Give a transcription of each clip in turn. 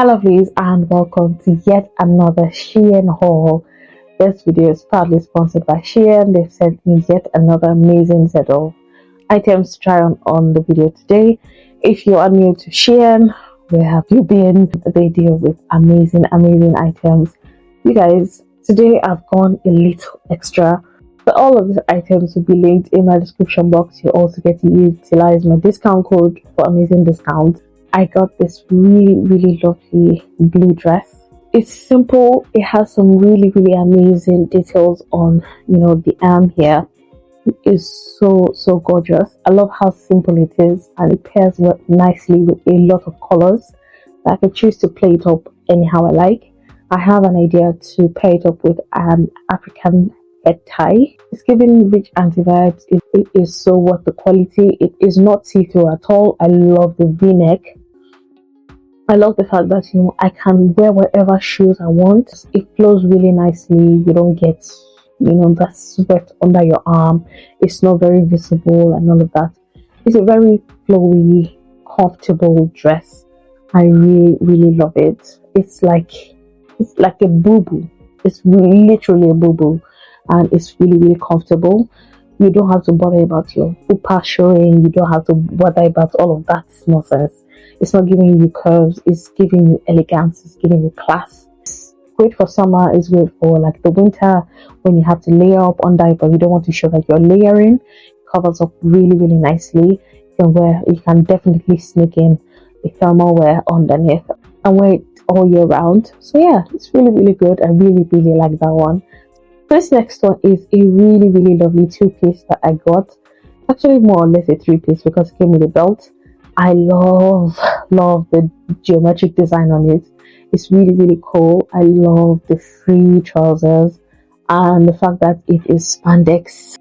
Lovelies, and welcome to yet another Shein haul. This video is proudly sponsored by Shein. They've sent me yet another amazing set of items to try on the video today. If you are new to Shein, where have you been? They deal with amazing items. You guys, today I've gone a little extra, but all of these items will be linked in my description box. You also get to utilize my discount code for amazing discounts. I got this really lovely blue dress. It's simple. It has some really amazing details on, the arm here. It is so gorgeous. I love how simple it is, and it pairs nicely with a lot of colors. I can choose to play it up anyhow I like. I have an idea to pair it up with an African head tie. It's giving rich anti-vibes. It is so worth the quality. It is not see-through at all. I love the v-neck. I love the fact that I can wear whatever shoes I want. It flows really nicely. You don't get that sweat under your arm. It's not very visible and all of that. It's a very flowy, comfortable dress. I really love it. It's like a boo-boo. It's literally a boo-boo, and it's really comfortable. You don't have to bother about your upper showing. You don't have to bother about all of that nonsense. It's not giving you curves. It's giving you elegance. It's giving you class. It's great for summer. It's great for like the winter when you have to layer up under it, but you don't want to show that you're layering. It covers up really nicely. You can definitely sneak in a thermal wear underneath and wear it all year round. So yeah, it's really good. I really like that one. This next one is a really lovely two-piece that I got. Actually, more or less a three-piece because it came with a belt. I love the geometric design on it. It's really cool. I love the free trousers and the fact that it is spandex.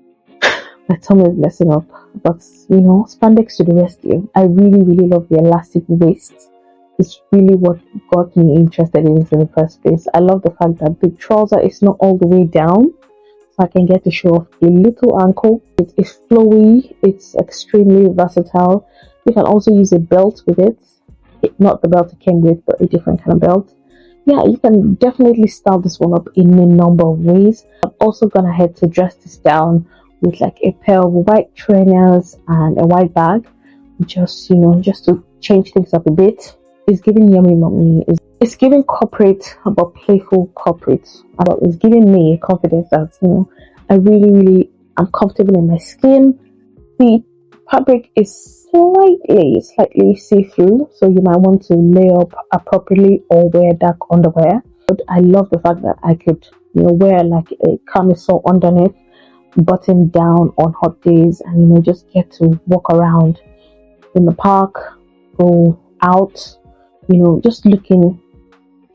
My tongue is messing up, but spandex to the rescue. I really love the elastic waist. It's really what got me interested in this in the first place. I love the fact that the trouser is not all the way down, so I can get to show off a little ankle. It is flowy. It's extremely versatile. You can also use a belt with it. Not the belt it came with, but a different kind of belt. Yeah, you can definitely style this one up in a number of ways. I'm also gonna head to dress this down with like a pair of white trainers and a white bag, just to change things up a bit. It's giving yummy mommy. It's giving corporate, but playful corporate. It's giving me confidence that I really am comfortable in my skin. The fabric is slightly see-through, so you might want to layer up appropriately or wear dark underwear. But I love the fact that I could wear like a camisole underneath, button down on hot days, and just get to walk around in the park, go out, just looking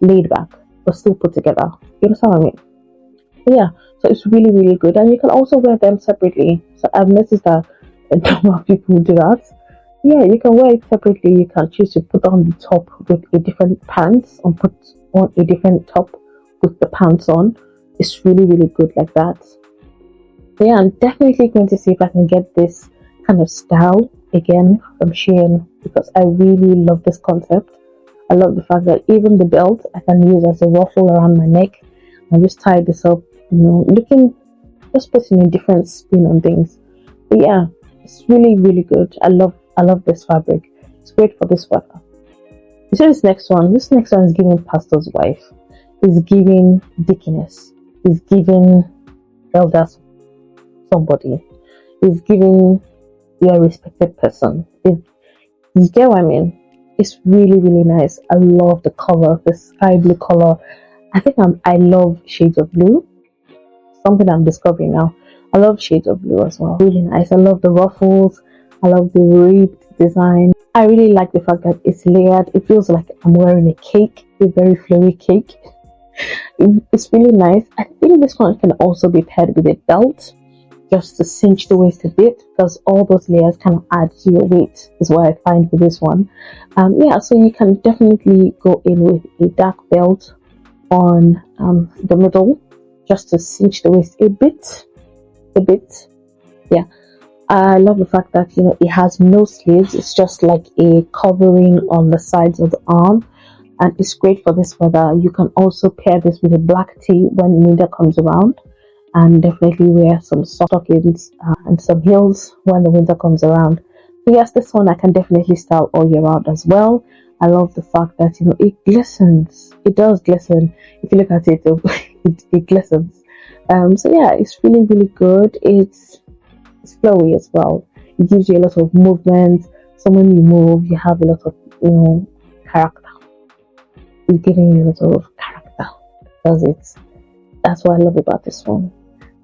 laid back but still put together. You understand what I mean? But yeah, so it's really good, and you can also wear them separately. So I've noticed that a number of people do that. Yeah, you can wear it separately. You can choose to put on the top with a different pants and put on a different top with the pants on. It's really good like that. So yeah, I'm definitely going to see if I can get this kind of style again from Shein, because I really love this concept. I love the fact that even the belt I can use as a ruffle around my neck. I just tie this up, just putting a different spin on things. But yeah, it's really good. I love this fabric. It's great for this weather. So this next one is giving pastor's wife. It's giving dickiness. It's giving elders somebody. It's giving a respected person. You get what I mean? It's really nice. I love the color, the sky blue color. I love shades of blue. Something I'm discovering now. I love shades of blue as well. Really nice. I love the ruffles. I love the ribbed design. I really like the fact that it's layered. It feels like I'm wearing a cake, a very flowy cake. It's really nice. I think this one can also be paired with a belt, just to cinch the waist a bit, because all those layers kind of add to your weight, is what I find with this one. So you can definitely go in with a dark belt on the middle, just to cinch the waist a bit. Yeah, I love the fact that it has no sleeves. It's just like a covering on the sides of the arm. and it's great for this weather. You can also pair this with a black tea when winter comes around, and definitely wear some stockings and some heels when the winter comes around. So yes, this one I can definitely style all year round as well. I love the fact that it glistens. It does glisten. If you look at it, it glistens. So yeah, it's really really good. It's flowy as well. It gives you a lot of movement. So when you move, you have a lot of character. It's giving you a lot of character. Does it? That's what I love about this one.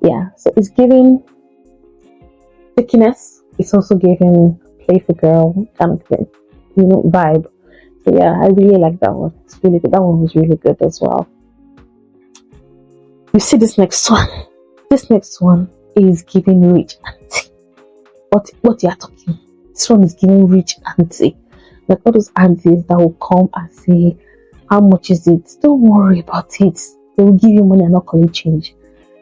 Yeah. So it's giving stickiness. It's also giving playful girl kind of thing, vibe. So yeah, I really like that one. It's really good. That one was really good as well. You see this next one. This next one is giving rich auntie. What you are talking? This one is giving rich auntie. Like all those aunties that will come and say, how much is it? Don't worry about it. They will give you money and not call it change.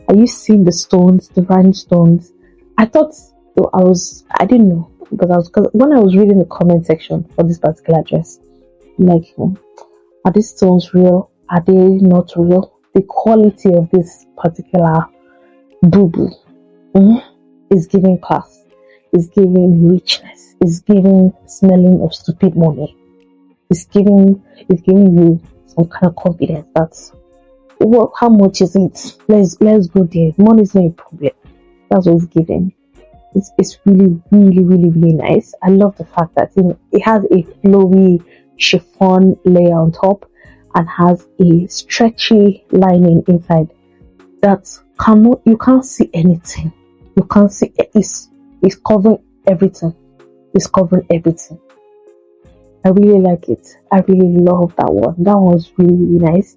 Are you seeing the stones, the rhinestones? I thought I didn't know because when I was reading the comment section for this particular dress, I'm like, are these stones real? Are they not real? The quality of this particular boo is giving class, is giving richness, is giving smelling of stupid money. It's giving you some kind of confidence that how much is it? Let's go there. Money is not a problem. That's what it's giving. It's really, really, really, really nice. I love the fact that it has a flowy chiffon layer on top and has a stretchy lining inside that you can't see anything. You can't see it's covering everything. It's covering everything. I really like it. I really love that one. That one was really, really nice.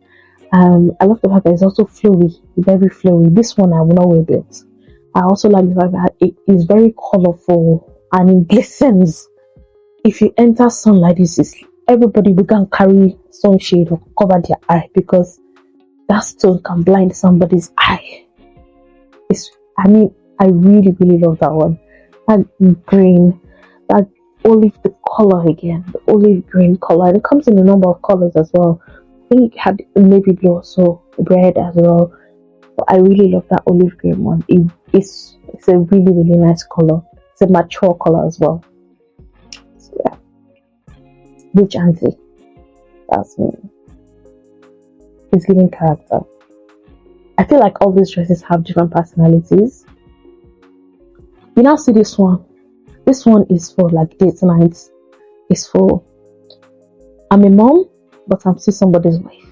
I love the fact that it's also flowy, very flowy. This one I will not wear it. I also like the fact that it is very colorful and it glistens. If you enter sunlight, everybody will go carry sunshade or cover their eye because that stone can blind somebody's eye. I really, really love that one. That green, that olive, the color again, the olive green color. And it comes in a number of colors as well. I think it had navy blue, also red as well. But I really love that olive green one. It's a really, really nice color. It's a mature color as well. So yeah, rich auntie. That's me. It's giving character. I feel like all these dresses have different personalities. You now see this one. This one is for like date nights. It's for I'm a mom, but I'm still somebody's wife.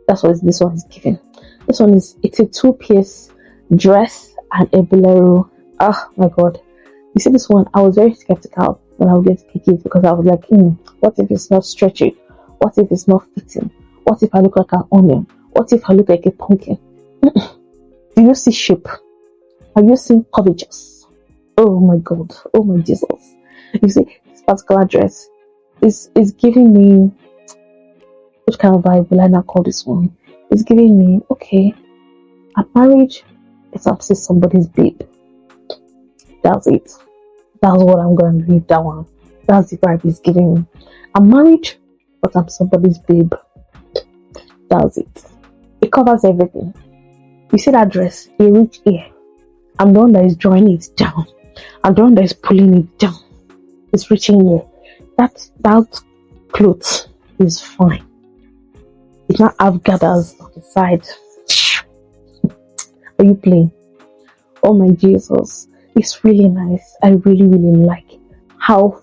That's what this one is giving. This one it's a 2-piece dress and a bolero. Oh my god. You see this one, I was very skeptical when I was going to pick it because I was like, what if it's not stretchy? What if it's not fitting? What if I look like an onion? What if I look like a pumpkin? Do you see shape? Have you seen curvages? Oh my god. Oh my Jesus. You see, this particular dress is giving me, which kind of vibe will I now call this one? It's giving me, okay, I'm married, it's actually somebody's babe. That's it. That's what I'm going to read that one. That's the vibe it's giving me. I'm married, but I'm somebody's babe. That's it. It covers everything. You see that dress? It reach here. I'm the one that is drawing it down. I'm the one that is pulling it down. It's reaching here. That clothes is fine. It's not have gathers on the side. Are you playing? Oh my Jesus. It's really nice. I really, really like how,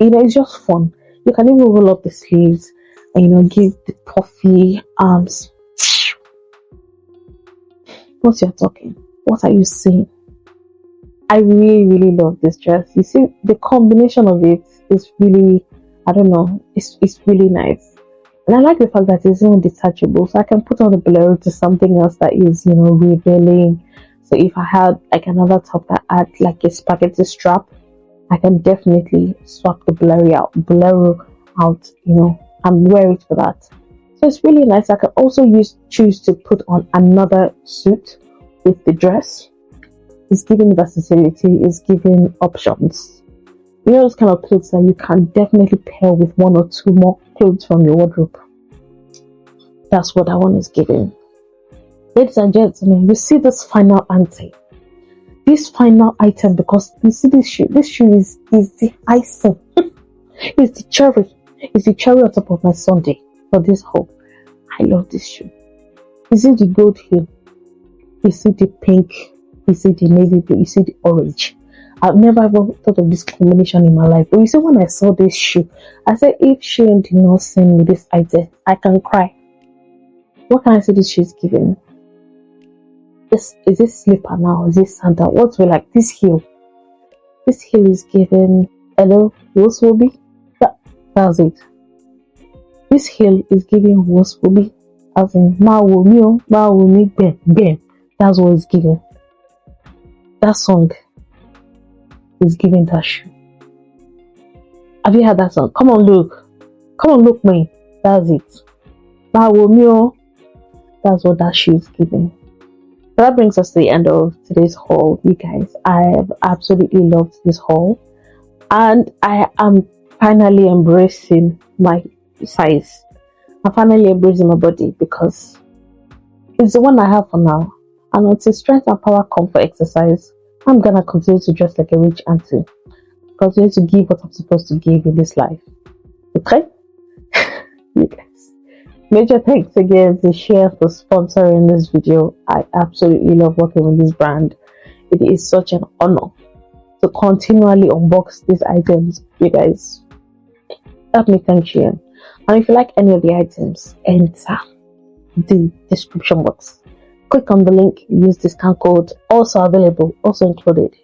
it's just fun. You can even roll up the sleeves and, give the puffy arms. What you're talking? What are you saying? I really, really love this dress. You see, the combination of it is really, I don't know, it's really nice. And I like the fact that it's even detachable, so I can put on the bolero to something else that is, revealing. So if I had like another top that had like a spaghetti strap, I can definitely swap the bolero out, and wear it for that. So it's really nice. I can also choose to put on another suit with the dress. It's giving versatility, it's giving options. You know those kind of clothes that you can definitely pair with one or two more clothes from your wardrobe. That's what that one is giving. Ladies and gentlemen, you see this final item. This final item, because you see this shoe. This shoe is the icing. It's the cherry. It's the cherry on top of my sundae for this haul. I love this shoe. You see the gold heel. You see the pink. You see the navy blue. You see the orange. I've never ever thought of this combination in my life. But you see, when I saw this shoe, I said, if Shein did not send me this item, I can cry. What can I say this shoe is giving? Is this slipper now? Is this sandal? What's like this heel? This heel is giving hello, Woolsworthy. That's it. This heel is giving Woolsworthy. As in Mawumi, Ben, Ben. That's what it's giving. That song is giving that shoe. Have you heard that song? Come on, look, me. That's it. Mawumi. That's what that shoe is giving. So that brings us to the end of today's haul, you guys. I have absolutely loved this haul, and I am finally embracing my size. I'm finally embracing my body because it's the one I have for now. And until strength and power come for exercise, I'm gonna continue to dress like a rich auntie. Continue to give what I'm supposed to give in this life. Okay? You guys. Major thanks again to Shein for sponsoring this video. I absolutely love working with this brand. It is such an honor to continually unbox these items, you guys. Help me thank Shein. And if you like any of the items, enter the description box. Click on the link, use discount code, also available, also included